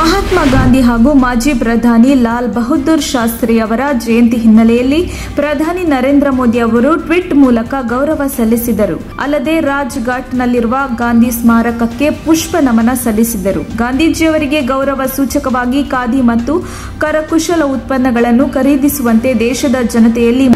ಮಹಾತ್ಮ ಗಾಂಧಿ ಹಾಗೂ ಮಾಜಿ ಪ್ರಧಾನಿ ಲಾಲ್ ಬಹದ್ದೂರ್ ಶಾಸ್ತ್ರಿ ಅವರ ಜಯಂತಿ ಹಿನ್ನೆಲೆಯಲ್ಲಿ ಪ್ರಧಾನಿ ನರೇಂದ್ರ ಮೋದಿ ಅವರು ಟ್ವೀಟ್ ಮೂಲಕ ಗೌರವ ಸಲ್ಲಿಸಿದರು. ಅಲ್ಲದೆ ರಾಜ್ ಘಾಟ್ನಲ್ಲಿರುವ ಗಾಂಧಿ ಸ್ಮಾರಕಕ್ಕೆ ಪುಷ್ಪ ನಮನ ಸಲ್ಲಿಸಿದರು. ಗಾಂಧೀಜಿಯವರಿಗೆ ಗೌರವ ಸೂಚಕವಾಗಿ ಖಾದಿ ಮತ್ತು ಕರಕುಶಲ ಉತ್ಪನ್ನಗಳನ್ನು ಖರೀದಿಸುವಂತೆ ದೇಶದ ಜನತೆಯಲ್ಲಿ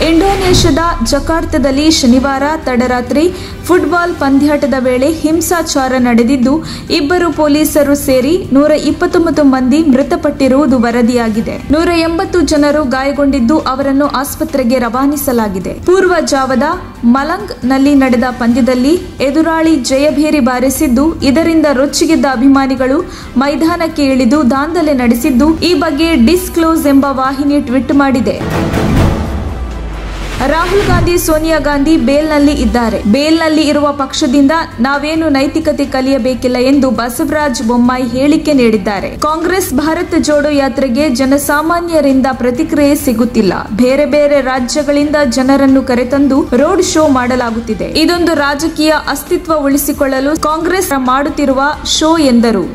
ಇಂಡೋನೇಷ್ಯಾದ ಜಕಾರ್ತದಲ್ಲಿ ಶನಿವಾರ ತಡರಾತ್ರಿ ಫುಟ್ಬಾಲ್ ಪಂದ್ಯಾಟದ ವೇಳೆ ಹಿಂಸಾಚಾರ ನಡೆದಿದ್ದು, ಇಬ್ಬರು ಪೊಲೀಸರು ಸೇರಿ 129 ಮಂದಿ ಮೃತಪಟ್ಟಿರುವುದು ವರದಿಯಾಗಿದೆ. 180 ಜನರು ಗಾಯಗೊಂಡಿದ್ದು ಅವರನ್ನು ಆಸ್ಪತ್ರೆಗೆ ರವಾನಿಸಲಾಗಿದೆ. ಪೂರ್ವ ಜಾವದ ಮಲಂಗ್ ನಲ್ಲಿ ನಡೆದ ಪಂದ್ಯದಲ್ಲಿ ಎದುರಾಳಿ ಜಯಭೇರಿ ಬಾರಿಸಿದ್ದು, ಇದರಿಂದ ರೊಚ್ಚಿಗೆದ್ದ ಅಭಿಮಾನಿಗಳು ಮೈದಾನಕ್ಕೆ ಇಳಿದು ದಾಂಧಲೆ ನಡೆಸಿದ್ದು, ಈ ಬಗ್ಗೆ ಡಿಸ್ಕ್ಲೋಸ್ ಎಂಬ ವಾಹಿನಿ ಟ್ವೀಟ್ ಮಾಡಿದೆ. ರಾಹುಲ್ ಗಾಂಧಿ, ಸೋನಿಯಾ ಗಾಂಧಿ ಬೇಲ್ನಲ್ಲಿ ಇದ್ದಾರೆ. ಬೇಲ್ನಲ್ಲಿ ಇರುವ ಪಕ್ಷದಿಂದ ನಾವೇನು ನೈತಿಕತೆ ಕಲಿಯಬೇಕಿಲ್ಲ ಎಂದು ಬಸವರಾಜ ಬೊಮ್ಮಾಯಿ ಹೇಳಿಕೆ ನೀಡಿದ್ದಾರೆ. ಕಾಂಗ್ರೆಸ್ ಭಾರತ ಜೋಡೋ ಯಾತ್ರೆಗೆ ಜನಸಾಮಾನ್ಯರಿಂದ ಪ್ರತಿಕ್ರಿಯೆ ಸಿಗುತ್ತಿಲ್ಲ. ಬೇರೆ ಬೇರೆ ರಾಜ್ಯಗಳಿಂದ ಜನರನ್ನು ಕರೆತಂದು ರೋಡ್ ಶೋ ಮಾಡಲಾಗುತ್ತಿದೆ. ಇದೊಂದು ರಾಜಕೀಯ ಅಸ್ತಿತ್ವ ಉಳಿಸಿಕೊಳ್ಳಲು ಕಾಂಗ್ರೆಸ್ ಮಾಡುತ್ತಿರುವ ಶೋ ಎಂದರು.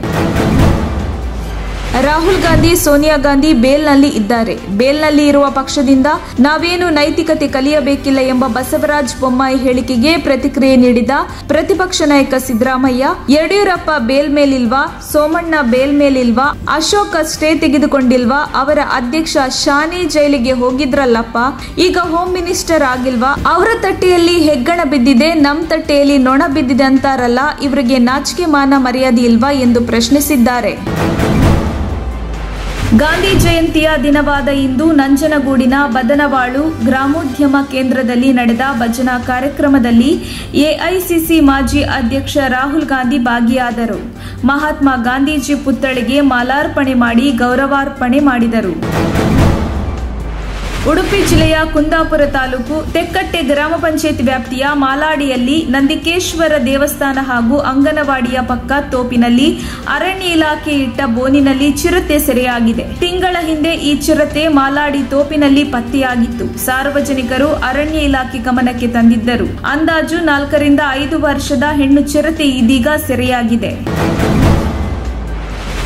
ರಾಹುಲ್ ಗಾಂಧಿ, ಸೋನಿಯಾ ಗಾಂಧಿ ಬೇಲ್ನಲ್ಲಿ ಇದ್ದಾರೆ. ಬೇಲ್ನಲ್ಲಿ ಇರುವ ಪಕ್ಷದಿಂದ ನಾವೇನು ನೈತಿಕತೆ ಕಲಿಯಬೇಕಿಲ್ಲ ಎಂಬ ಬಸವರಾಜ ಬೊಮ್ಮಾಯಿ ಹೇಳಿಕೆಗೆ ಪ್ರತಿಕ್ರಿಯೆ ನೀಡಿದ ಪ್ರತಿಪಕ್ಷ ನಾಯಕ ಸಿದ್ದರಾಮಯ್ಯ, ಯಡಿಯೂರಪ್ಪ ಬೇಲ್ ಮೇಲಿಲ್ವಾ, ಸೋಮಣ್ಣ ಬೇಲ್ ಮೇಲಿಲ್ವಾ, ಅಶೋಕ್ ಅಷ್ಟೇ ತೆಗೆದುಕೊಂಡಿಲ್ವಾ, ಅವರ ಅಧ್ಯಕ್ಷ ಶಾನೆ ಜೈಲಿಗೆ ಹೋಗಿದ್ರಲ್ಲಪ್ಪ, ಈಗ ಹೋಮ್ ಮಿನಿಸ್ಟರ್ ಆಗಿಲ್ವಾ, ಅವರ ತಟ್ಟೆಯಲ್ಲಿ ಹೆಗ್ಗಣ ಬಿದ್ದಿದೆ, ನಮ್ ತಟ್ಟೆಯಲ್ಲಿ ನೊಣ ಬಿದ್ದಿದೆ ಅಂತಾರಲ್ಲ, ಇವರಿಗೆ ನಾಚಿಕೆ ಮಾನ ಮರ್ಯಾದೆ ಇಲ್ವಾ ಎಂದು ಪ್ರಶ್ನಿಸಿದ್ದಾರೆ. ಗಾಂಧಿ ಜಯಂತಿಯ ದಿನವಾದ ಇಂದು ನಂಜನಗೂಡಿನ ಬದನವಾಳು ಗ್ರಾಮೋದ್ಯಮ ಕೇಂದ್ರದಲ್ಲಿ ನಡೆದ ಭಜನಾ ಕಾರ್ಯಕ್ರಮದಲ್ಲಿ ಎಐಸಿಸಿ ಮಾಜಿ ಅಧ್ಯಕ್ಷ ರಾಹುಲ್ ಗಾಂಧಿ ಭಾಗಿಯಾದರು. ಮಹಾತ್ಮ ಗಾಂಧೀಜಿ ಪುತ್ಥಳಿಗೆ ಮಾಲಾರ್ಪಣೆ ಮಾಡಿ ಗೌರವಾರ್ಪಣೆ ಮಾಡಿದರು. ಉಡುಪಿ ಜಿಲ್ಲೆಯ ಕುಂದಾಪುರ ತಾಲೂಕು ತೆಕ್ಕಟ್ಟೆ ಗ್ರಾಮ ಪಂಚಾಯತ್ ವ್ಯಾಪ್ತಿಯ ಮಾಲಾಡಿಯಲ್ಲಿ ನಂದಿಕೇಶ್ವರ ದೇವಸ್ಥಾನ ಹಾಗೂ ಅಂಗನವಾಡಿಯ ಪಕ್ಕ ತೋಪಿನಲ್ಲಿ ಅರಣ್ಯ ಇಲಾಖೆ ಇಟ್ಟ ಬೋನಿನಲ್ಲಿ ಚಿರತೆ ಸೆರೆಯಾಗಿದೆ. ತಿಂಗಳ ಹಿಂದೆ ಈ ಚಿರತೆ ಮಾಲಾಡಿ ತೋಪಿನಲ್ಲಿ ಪತ್ತೆಯಾಗಿತ್ತು. ಸಾರ್ವಜನಿಕರು ಅರಣ್ಯ ಇಲಾಖೆ ಗಮನಕ್ಕೆ ತಂದಿದ್ದರು. ಅಂದಾಜು 4 ರಿಂದ 5 ವರ್ಷದ ಹೆಣ್ಣು ಚಿರತೆ ಇದೀಗ ಸೆರೆಯಾಗಿದೆ.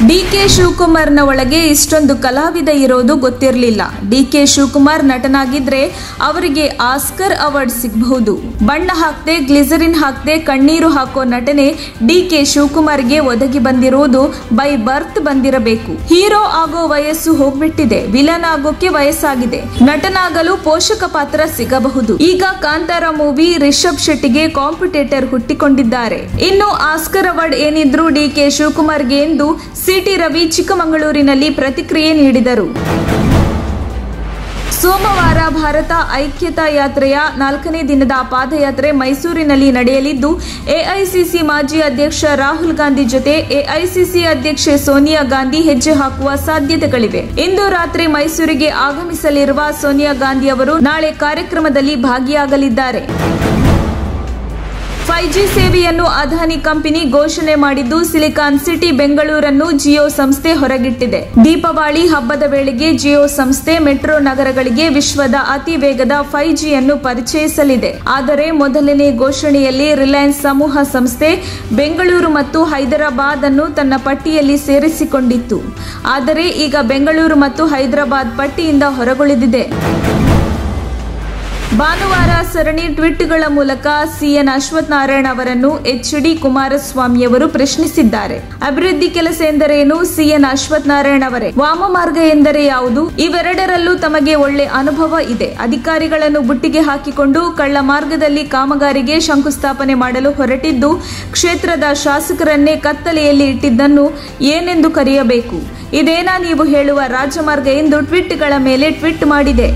ಡಿಕೆ ಶಿವಕುಮಾರ್ನ ಒಳಗೆ ಇಷ್ಟೊಂದು ಕಲಾವಿದ ಇರೋದು ಗೊತ್ತಿರಲಿಲ್ಲ. ಡಿಕೆ ಶಿವಕುಮಾರ್ ನಟನಾಗಿದ್ರೆ ಅವರಿಗೆ ಆಸ್ಕರ್ ಅವಾರ್ಡ್ ಸಿಗಬಹುದು. ಬಣ್ಣ ಹಾಕದೆ, ಗ್ಲಿಸರಿನ್ ಹಾಕದೆ ಕಣ್ಣೀರು ಹಾಕೋ ನಟನೆ ಡಿಕೆ ಶಿವಕುಮಾರ್ಗೆ ಒದಗಿ ಬಂದಿರುವುದು ಬೈ ಬರ್ತ್ ಬಂದಿರಬೇಕು. ಹೀರೋ ಆಗೋ ವಯಸ್ಸು ಹೋಗ್ಬಿಟ್ಟಿದೆ, ವಿಲನ್ ಆಗೋಕೆ ವಯಸ್ಸಾಗಿದೆ. ನಟನಾಗಲು ಪೋಷಕ ಪಾತ್ರ ಸಿಗಬಹುದು. ಈಗ ಕಾಂತಾರ ಮೂವಿ ರಿಷಬ್ ಶೆಟ್ಟಿಗೆ ಕಾಂಪಿಟೇಟರ್ ಹುಟ್ಟಿಕೊಂಡಿದ್ದಾರೆ. ಇನ್ನು ಆಸ್ಕರ್ ಅವಾರ್ಡ್ ಏನಿದ್ರು ಡಿಕೆ ಶಿವಕುಮಾರ್ಗೆ ಎಂದು ಸಿಟಿ ರವಿ ಚಿಕ್ಕಮಗಳೂರಿನಲ್ಲಿ ಪ್ರತಿಕ್ರಿಯೆ ನೀಡಿದರು. ಸೋಮವಾರ ಭಾರತ ಐಕ್ಯತಾ ಯಾತ್ರೆಯ 4ನೇ ದಿನದ ಪಾದಯಾತ್ರೆ ಮೈಸೂರಿನಲ್ಲಿ ನಡೆಯಲಿದ್ದು, ಎಐಸಿಸಿ ಮಾಜಿ ಅಧ್ಯಕ್ಷ ರಾಹುಲ್ ಗಾಂಧಿ ಜೊತೆ ಎಐಸಿಸಿ ಅಧ್ಯಕ್ಷೆ ಸೋನಿಯಾ ಗಾಂಧಿ ಹೆಜ್ಜೆ ಹಾಕುವ ಸಾಧ್ಯತೆಗಳಿವೆ. ಇಂದು ರಾತ್ರಿ ಮೈಸೂರಿಗೆ ಆಗಮಿಸಲಿರುವ ಸೋನಿಯಾ ಗಾಂಧಿ ಅವರು ನಾಳೆ ಕಾರ್ಯಕ್ರಮದಲ್ಲಿ ಭಾಗಿಯಾಗಲಿದ್ದಾರೆ. 5G ಸೇವೆಯನ್ನು ಅದಾನಿ ಕಂಪನಿ ಘೋಷಣೆ ಮಾಡಿದ್ದು, ಸಿಲಿಕಾನ್ ಸಿಟಿ ಬೆಂಗಳೂರನ್ನು ಜಿಯೋ ಸಂಸ್ಥೆ ಹೊರಗಿಟ್ಟಿದೆ. ದೀಪಾವಳಿ ಹಬ್ಬದ ವೇಳೆಗೆ ಜಿಯೋ ಸಂಸ್ಥೆ ಮೆಟ್ರೋ ನಗರಗಳಿಗೆ ವಿಶ್ವದ ಅತಿ ವೇಗದ 5G ಅನ್ನು ಪರಿಚಯಿಸಲಿದೆ. ಆದರೆ ಮೊದಲನೇ ಘೋಷಣೆಯಲ್ಲಿ ರಿಲಯನ್ಸ್ ಸಮೂಹ ಸಂಸ್ಥೆ ಬೆಂಗಳೂರು ಮತ್ತು ಹೈದರಾಬಾದ್ ಅನ್ನು ತನ್ನ ಪಟ್ಟಿಯಲ್ಲಿ ಸೇರಿಸಿಕೊಂಡಿತ್ತು. ಆದರೆ ಈಗ ಬೆಂಗಳೂರು ಮತ್ತು ಹೈದರಾಬಾದ್ ಪಟ್ಟಿಯಿಂದ ಹೊರಗುಳಿದಿದೆ. ಭಾನುವಾರ ಸರಣಿ ಟ್ವೀಟ್ಗಳ ಮೂಲಕ ಸಿಎನ್ ಅಶ್ವಥ್ ನಾರಾಯಣ ಅವರನ್ನು ಎಚ್.ಡಿ. ಕುಮಾರಸ್ವಾಮಿಯವರು ಪ್ರಶ್ನಿಸಿದ್ದಾರೆ. ಅಭಿವೃದ್ಧಿ ಕೆಲಸ ಎಂದರೇನು? ಸಿಎನ್ ಅಶ್ವಥ್ ನಾರಾಯಣ ಅವರೇ, ವಾಮಮಾರ್ಗ ಎಂದರೆ ಯಾವುದು? ಇವೆರಡರಲ್ಲೂ ತಮಗೆ ಒಳ್ಳೆ ಅನುಭವ ಇದೆ. ಅಧಿಕಾರಿಗಳನ್ನು ಬುಟ್ಟಿಗೆ ಹಾಕಿಕೊಂಡು ಕಳ್ಳ ಮಾರ್ಗದಲ್ಲಿ ಕಾಮಗಾರಿಗೆ ಶಂಕುಸ್ಥಾಪನೆ ಮಾಡಲು ಹೊರಟಿದ್ದು, ಕ್ಷೇತ್ರದ ಶಾಸಕರನ್ನೇ ಕತ್ತಲೆಯಲ್ಲಿ ಇಟ್ಟಿದ್ದನ್ನು ಏನೆಂದು ಕರೆಯಬೇಕು? ಇದೇನಾ ನೀವು ಹೇಳುವ ರಾಜಮಾರ್ಗ ಎಂದು ಟ್ವೀಟ್ಗಳ ಮೇಲೆ ಟ್ವೀಟ್ ಮಾಡಿದೆ.